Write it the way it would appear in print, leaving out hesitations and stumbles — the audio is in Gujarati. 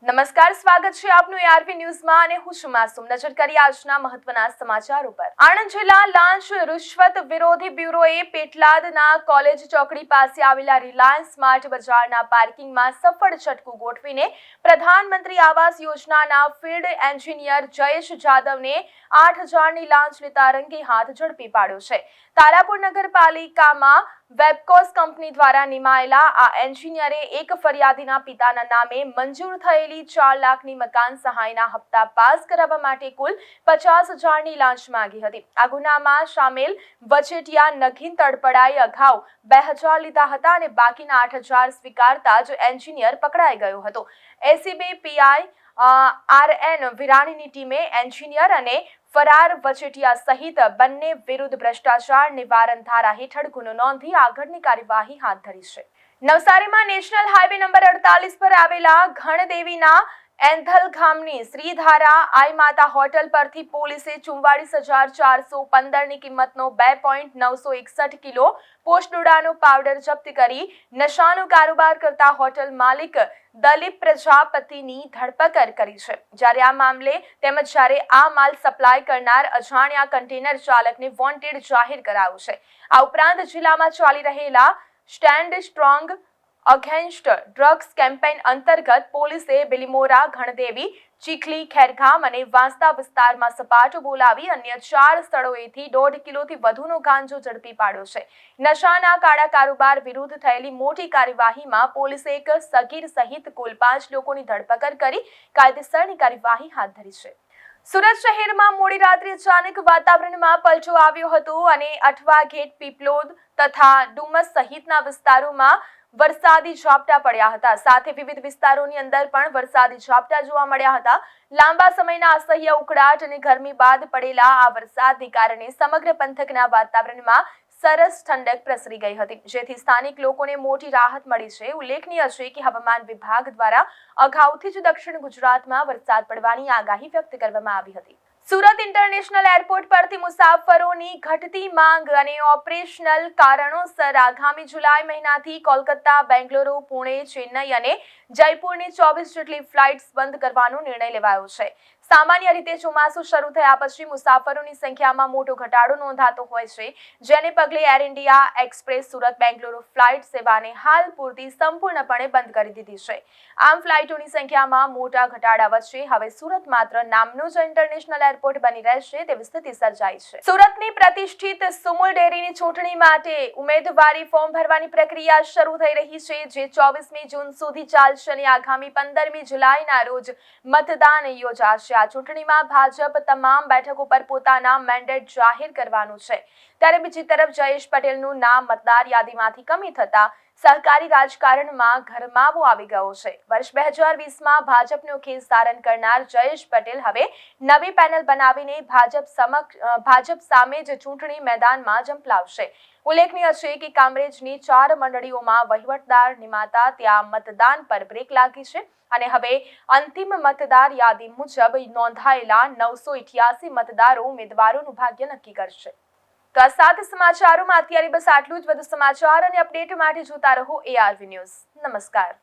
નમસ્કાર, સ્વાગત છે આપનું એઆરવી ન્યૂઝમાં અને હું છું માસૂમ. નજર કરી આજના મહત્વના સમાચાર ઉપર. આણંદ જિલ્લા લાંચ રૂશ્વત વિરોધી બ્યુરોએ પેટલાદના કોલેજ ચોકડી પાસે આવેલા રિલાયન્સ સ્માર્ટ બજારના પાર્કિંગમાં સફળ ઝટકું ગોઠવીને પ્રધાનમંત્રી આવાસ યોજનાના ફિલ્ડ એન્જિનિયર જયેશ જાદવને 8,000ની લાંચ લેતા રંગે હાથ ઝડપી પાડ્યો છે. તારાપુર નગરપાલિકામાં વેબકોસ કંપની દ્વારા નિમાયેલા આ એન્જિનિયરે એક ફરિયાદીના પિતાના નામે મંજૂર થયેલી 4 લાખની મકાન સહાયના હપ્તા પાસ કરાવવા માટે કુલ 50,000ની લાંચ માંગી હતી. આ ગુનામાં સામેલ વચેટિયા નગીન તડપડાએ અગાઉ 2,000 લીધા હતા અને બાકીના 8,000 સ્વીકારતા જ એન્જિનિયર પકડાઈ ગયો હતો. એસીબી પીઆઈ RN વિરાણીની ટીમે એન્જિનિયર અને ફરાર વચેટિયા સહિત બંને વિરુદ્ધ ભ્રષ્ટાચાર નિવારણ ધારા હેઠળ ગુનો નોંધી આગળની કાર્યવાહી હાથ ધરી છે. નવસારીમાં નેશનલ હાઈવે નંબર 48 પર આવેલા ગણદેવીના એંધલ ગામની શ્રીધારા આઈ માતા હોટલ પરથી પોલીસે 44,415ની કિંમતનો 2.961 કિલો પોસ્ટડોડાનો પાવડર જપ્ત કરી નશાનો કારોબાર કરતા હોટલ માલિક દલીપ પ્રજાપતિની ધરપકડ કરી છે. જ્યારે આ મામલે તેમજ જ્યારે આ માલ સપ્લાય કરનાર અજાણ્યા કન્ટેનર ચાલકને વોન્ટેડ જાહેર કરાયો છે. આ ઉપરાંત જિલ્લામાં ચાલી રહેલા stand strong against drugs campaign અંતર્ગત પોલીસે બિલીમોરા, ગણદેવી, ચીખલી, ખેરગામ અને વાંસદા વિસ્તારમાં સપાટો બોલાવી અન્ય 4 સ્થળોએથી 1.5 કિલોથી વધુનો ગાંજો ઝડપી પાડ્યો છે. નશાના કાળા કારોબાર વિરુદ્ધ થયેલી મોટી કાર્યવાહીમાં પોલીસે એક સગીર સહિત કુલ 5 લોકોની ધરપકડ કરી કાયદેસરની કાર્યવાહી હાથ ધરી છે. સુરત શહેરમાં મોડી રાત્રે અચાનક વાતાવરણમાં પલટો આવ્યો હતો અને અઠવા ગેટ, પીપલોદ તથા ડુમસ સહિતના વિસ્તારોમાં વરસાદી ઝાપટા પડ્યા હતા. સાથે વિવિધ વિસ્તારોની અંદર પણ વરસાદી ઝાપટા જોવા મળ્યા હતા. લાંબા સમયના અસહ્ય ઉકળાટ અને ગરમી બાદ પડેલા આ વરસાદને કારણે સમગ્ર પંથકના વાતાવરણમાં સરસ ઠંડક પ્રસરી ગઈ હતી, જેથી સ્થાનિક લોકોને મોટી રાહત મળી છે. ઉલ્લેખનીય છે કે હવામાન વિભાગ દ્વારા અગાઉથી જ દક્ષિણ ગુજરાતમાં વરસાદ પડવાની આગાહી વ્યક્ત કરવામાં આવી હતી. સુરત ઇન્ટરનેશનલ એરપોર્ટ પરથી મુસાફરોની ઘટતી માંગ અને ઓપરેશનલ કારણોસર આગામી જુલાઈ મહિનાથી કોલકાતા, બેંગલુરુ, પુણે, ચેન્નઈ અને જયપુરની 24 જેટલી ફ્લાઇટ્સ બંધ કરવાનો નિર્ણય લેવાયો છે. સામાન્ય રીતે ચોમાસું શરૂ થયા પછી મુસાફરોની સંખ્યામાં મોટો ઘટાડો નોંધાતો હોય છે, જેને પગલે air India express Surat Bengaluru flight સેવાને હાલ પૂરતી સંપૂર્ણપણે બંધ કરી દીધી છે. આમ ફ્લાઇટોની સંખ્યામાં મોટા ઘટાડા વચ્ચે હવે સુરત માત્ર નામનું જ ઇન્ટરનેશનલ એરપોર્ટ બની રહેશે તેવી સ્થિતિ સર્જાઈ છે. સુરતની પ્રતિષ્ઠિત સુમુલ ડેરીની ચૂંટણી માટે ઉમેદવારી ફોર્મ ભરવાની પ્રક્રિયા શરૂ થઈ રહી છે, જે 24મી જૂન સુધી ચાલશે અને આગામી 15મી જુલાઈના રોજ મતદાન યોજાશે. આ ચૂંટણીમાં ભાજપ તમામ બેઠકો પર પોતાના મેન્ડેટ જાહેર કરવાનું છે. ત્યારે બીજી તરફ જયેશ પટેલનું નામ મતદાર યાદીમાંથી કમી થતા સહકારી રાજકારણમાં ગરમાવો આવી ગયો છે. વર્ષ 2020માં ભાજપનો ખેસ ધારણ કરનાર જયેશ પટેલ હવે નવી પેનલ બનાવીને ભાજપ સામે જ ચૂંટણી મેદાનમાં ઝંપલાવશે. ઉલ્લેખનીય છે કે કામરેજની 4 મંડળીઓમાં વહીવટદાર નિમાતા ત્યાં મતદાન પર બ્રેક લાગી છે અને હવે અંતિમ મતદાર યાદી મુજબ નોંધાયેલા 988 મતદારો ઉમેદવારોનું ભાગ્ય નક્કી કરશે. તો આ 7 સમાચારોમાં અત્યારે બસ આટલું જ. વધુ સમાચાર અને અપડેટ માટે જોતા રહો એઆરવી ન્યૂઝ. નમસ્કાર.